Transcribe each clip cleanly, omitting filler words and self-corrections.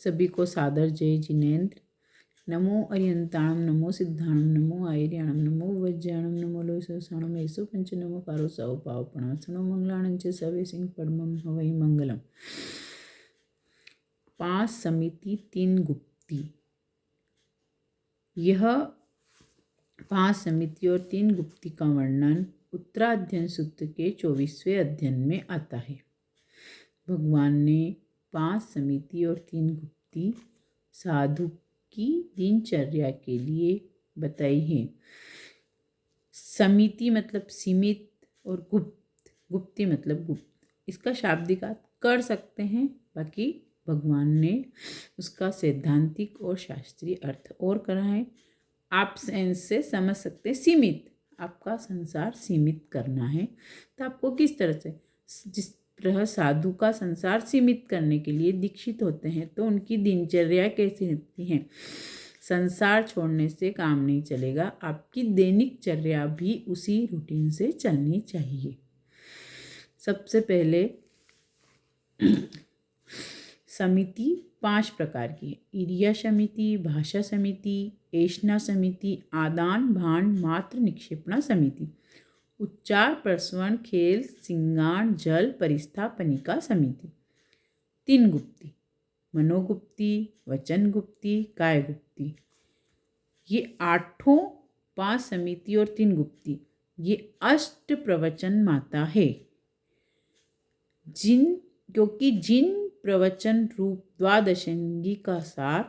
सभी को सादर जय जिनेन्द्र। नमो अरियंताणम, नमो सिद्धाणम, नमो आयर्याणम, नमो वज्राणम, नमो लोससाणम, येसु पंच नमो पारो सव पावपणासनो मंगलाणंच सवे सिंह पद्मम हवै मंगलम। 5 समिति 3 गुप्ती। यह 5 समिति और 3 गुप्ती का वर्णन उत्तराध्ययन सूत्र के 24वें अध्ययन में आता है। भगवान ने 5 समिति और 3 गुप्ती साधु की दिनचर्या के लिए बताई है। समिति मतलब सीमित और गुप्ती मतलब गुप्त। इसका शाब्दिक अर्थ कर सकते हैं, बाकी भगवान ने उसका सैद्धांतिक और शास्त्रीय अर्थ और करा है। आप सेंस से समझ सकते हैं सीमित, आपका संसार सीमित करना है तो आपको किस तरह से, जिस तरह साधु का संसार सीमित करने के लिए दीक्षित होते हैं तो उनकी दिनचर्या कैसी होती है। संसार छोड़ने से काम नहीं चलेगा, आपकी दैनिक चर्या भी उसी रूटीन से चलनी चाहिए। सबसे पहले समिति 5 प्रकार की है। इरिया समिति, भाषा समिति, ऐष्णा समिति, आदान भान मात्र निक्षेपणा समिति, उच्चार प्रस्वन खेल सिंगाण जल परिस्थापनिका समिति। 3 गुप्ती, मनोगुप्ती, वचन गुप्ती, काय गुप्ती। ये 8 5 समिति और 3 गुप्ती ये अष्ट प्रवचन माता है। क्योंकि जिन प्रवचन रूप द्वादशांगी का सार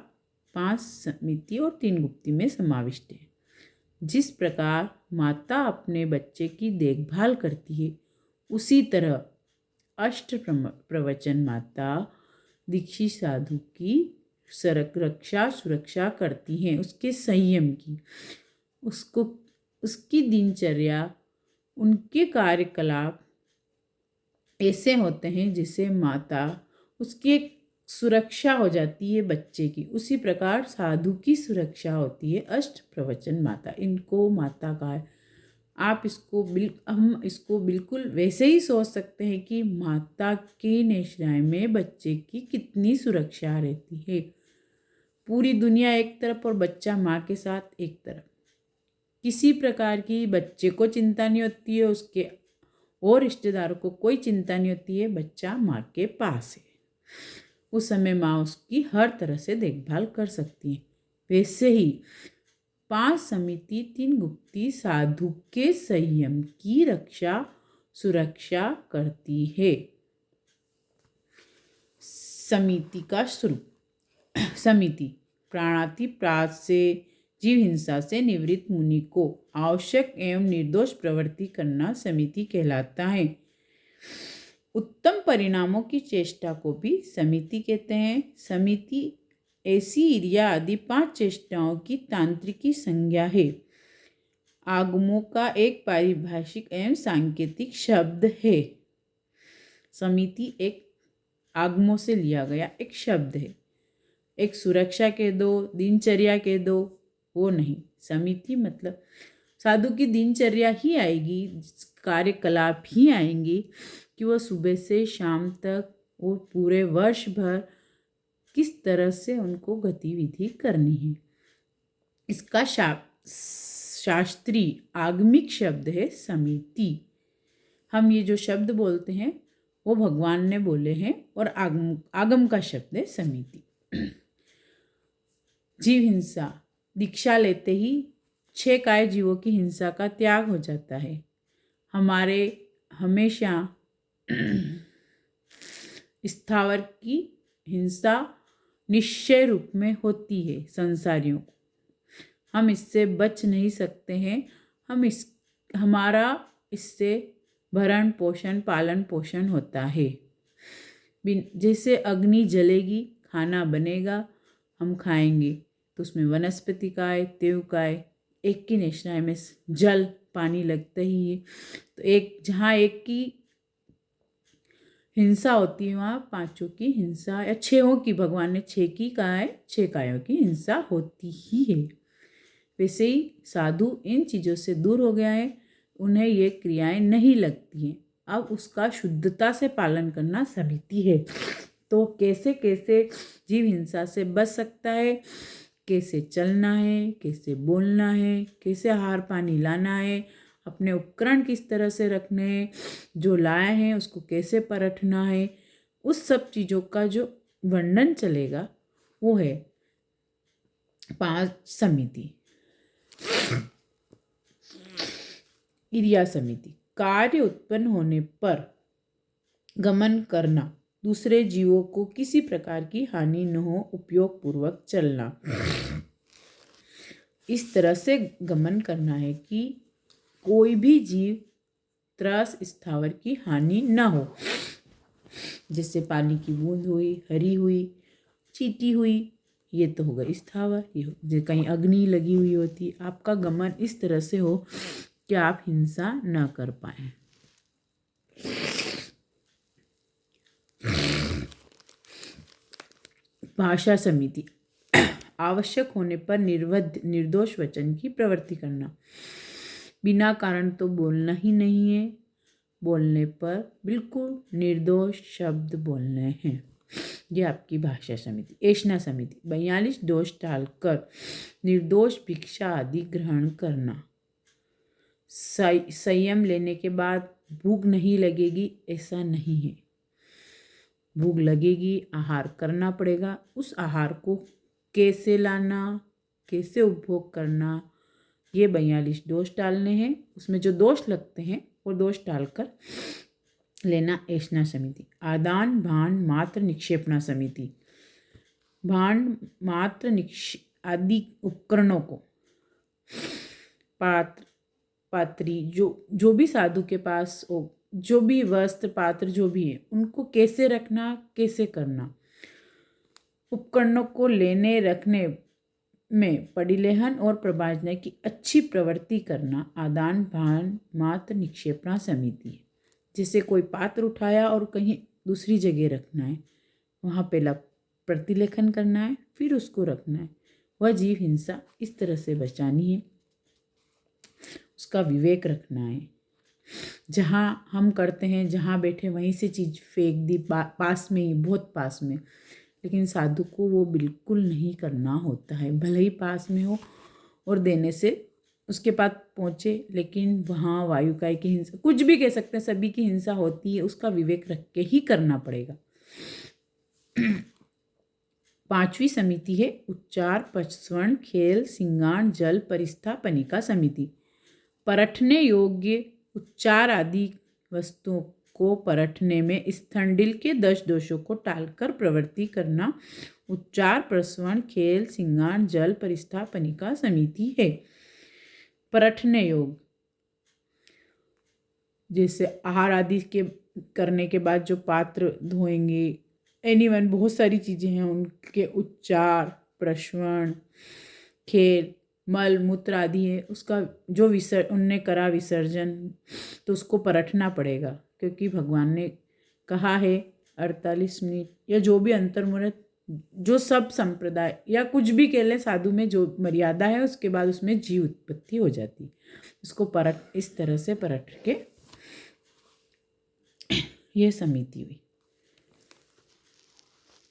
5 समिति और 3 गुप्ती में समाविष्ट है। जिस प्रकार माता अपने बच्चे की देखभाल करती है, उसी तरह अष्ट प्रवचन माता दीक्षित साधु की रक्षा सुरक्षा करती हैं, उसके संयम की, उसकी दिनचर्या, उनके कार्यकलाप ऐसे होते हैं जिससे माता उसकी एक सुरक्षा हो जाती है बच्चे की। उसी प्रकार साधु की सुरक्षा होती है अष्ट प्रवचन माता। इनको माता का है। हम इसको बिल्कुल वैसे ही सोच सकते हैं कि माता के निश्रय में बच्चे की कितनी सुरक्षा रहती है। पूरी दुनिया एक तरफ और बच्चा माँ के साथ एक तरफ। किसी प्रकार की बच्चे को चिंता नहीं होती है, उसके और रिश्तेदारों को कोई चिंता नहीं होती है, बच्चा माँ के पास है। उस समय माँ उसकी हर तरह से देखभाल कर सकती है। वैसे ही 5 समिति 3 गुप्ती साधु के संयम की रक्षा सुरक्षा करती है। समिति का स्वरूप। समिति प्राणातिपात से जीव हिंसा से निवृत्त मुनि को आवश्यक एवं निर्दोष प्रवृत्ति करना समिति कहलाता है। उत्तम परिणामों की चेष्टा को भी समिति कहते हैं। समिति ऐसी इरिया आदि 5 चेष्टाओं की तांत्रिकी संज्ञा है। आगमों का एक पारिभाषिक एवं सांकेतिक शब्द है। समिति एक आगमों से लिया गया एक शब्द है। एक सुरक्षा कह दो, दिनचर्या कह दो, वो नहीं। समिति मतलब साधु की दिनचर्या ही आएगी, कार्यकलाप ही आएंगी कि वह सुबह से शाम तक और पूरे वर्ष भर किस तरह से उनको गतिविधि करनी है। इसका शास्त्रीय आगमिक शब्द है समिति। हम ये जो शब्द बोलते हैं वो भगवान ने बोले हैं और आगम का शब्द है समिति। जीव हिंसा, दीक्षा लेते ही 6 काय जीवों की हिंसा का त्याग हो जाता है। हमारे हमेशा स्थावर की हिंसा निश्चय रूप में होती है संसारियों को। हम इससे बच नहीं सकते हैं। हमारा इससे भरण पोषण पालन पोषण होता है। जैसे अग्नि जलेगी, खाना बनेगा, हम खाएंगे तो उसमें वनस्पति काय, तेव काय, एक की निश्चय में जल पानी लगता ही है। तो जहाँ एक की हिंसा होती है वहाँ 5 की हिंसा या 6 की, भगवान ने 6 की कहा है, 6 कायों की हिंसा होती ही है। वैसे ही साधु इन चीज़ों से दूर हो गया है, उन्हें ये क्रियाएं नहीं लगती हैं। अब उसका शुद्धता से पालन करना समिति है। तो कैसे कैसे जीव हिंसा से बच सकता है, कैसे चलना है, कैसे बोलना है, कैसे आहार पानी लाना है, अपने उपकरण किस तरह से रखने हैं, जो लाए हैं उसको कैसे परखना है, उस सब चीज़ों का जो वर्णन चलेगा वो है 5 समिति। क्रिया समिति, कार्य उत्पन्न होने पर गमन करना, दूसरे जीवों को किसी प्रकार की हानि न हो, उपयोग पूर्वक चलना। इस तरह से गमन करना है कि कोई भी जीव त्रस स्थावर की हानि न हो, जैसे पानी की बूंद हुई, हरी हुई, चींटी हुई, ये तो होगा स्थावर। ये कहीं अग्नि लगी हुई होती, आपका गमन इस तरह से हो कि आप हिंसा न कर पाए। भाषा समिति, आवश्यक होने पर निर्दोष वचन की प्रवृत्ति करना। बिना कारण तो बोलना ही नहीं है, बोलने पर बिल्कुल निर्दोष शब्द बोलने हैं। ये आपकी भाषा समिति। ऐष्णा समिति, 42 दोष टालकर निर्दोष भिक्षा आदि ग्रहण करना। संयम लेने के बाद भूख नहीं लगेगी ऐसा नहीं है, भूख लगेगी, आहार करना पड़ेगा। उस आहार को कैसे लाना, कैसे उपभोग करना, ये 42 दोष टालने हैं। उसमें जो दोष लगते हैं वो दोष टालकर लेना। ऐष्णा समिति। आदान भान मात्र निक्षेपणा समिति, भांड मात्र आदि उपकरणों को, पात्री जो भी साधु के पास हो, जो भी वस्त्र पात्र जो भी है, उनको कैसे रखना, कैसे करना, उपकरणों को लेने रखने में परिलेहन और प्रभाजना की अच्छी प्रवृत्ति करना आदान भान मात्र निक्षेपणा समिति है। जैसे कोई पात्र उठाया और कहीं दूसरी जगह रखना है, वहाँ पहला प्रतिलेखन करना है, फिर उसको रखना है। वह जीव हिंसा इस तरह से बचानी है, उसका विवेक रखना है। जहाँ हम करते हैं, जहाँ बैठे वहीं से चीज़ फेंक दी, पास में ही, बहुत पास में, लेकिन साधु को वो बिल्कुल नहीं करना होता है। भले ही पास में हो और देने से उसके पास पहुँचे, लेकिन वहाँ वायुकाय की हिंसा, कुछ भी कह सकते हैं, सभी की हिंसा होती है, उसका विवेक रख के ही करना पड़ेगा। 5वीं समिति है उच्चार पचस्वर्ण खेल सिंगाण जल परिस्थापनिका समिति। परठने योग्य उच्चार आदि वस्तुओं को परठने में स्थंडिल के 10 दोषों को टालकर प्रवृत्ति करना उच्चार प्रस्वण खेल सिंगाण जल परिस्थापनिका समिति है। परठने योग, जैसे आहार आदि के करने के बाद जो पात्र धोएंगे, एनीवन बहुत सारी चीज़ें हैं, उनके उच्चार प्रश्वण खेल मल मूत्र आदि है, उसका जो उनने करा विसर्जन, तो उसको परखना पड़ेगा, क्योंकि भगवान ने कहा है 48 मिनट या जो भी अंतर्मुहूर्त, जो सब संप्रदाय या कुछ भी कह लें, साधु में जो मर्यादा है उसके बाद उसमें जीव उत्पत्ति हो जाती है। उसको परख, इस तरह से परख के ये समिति हुई।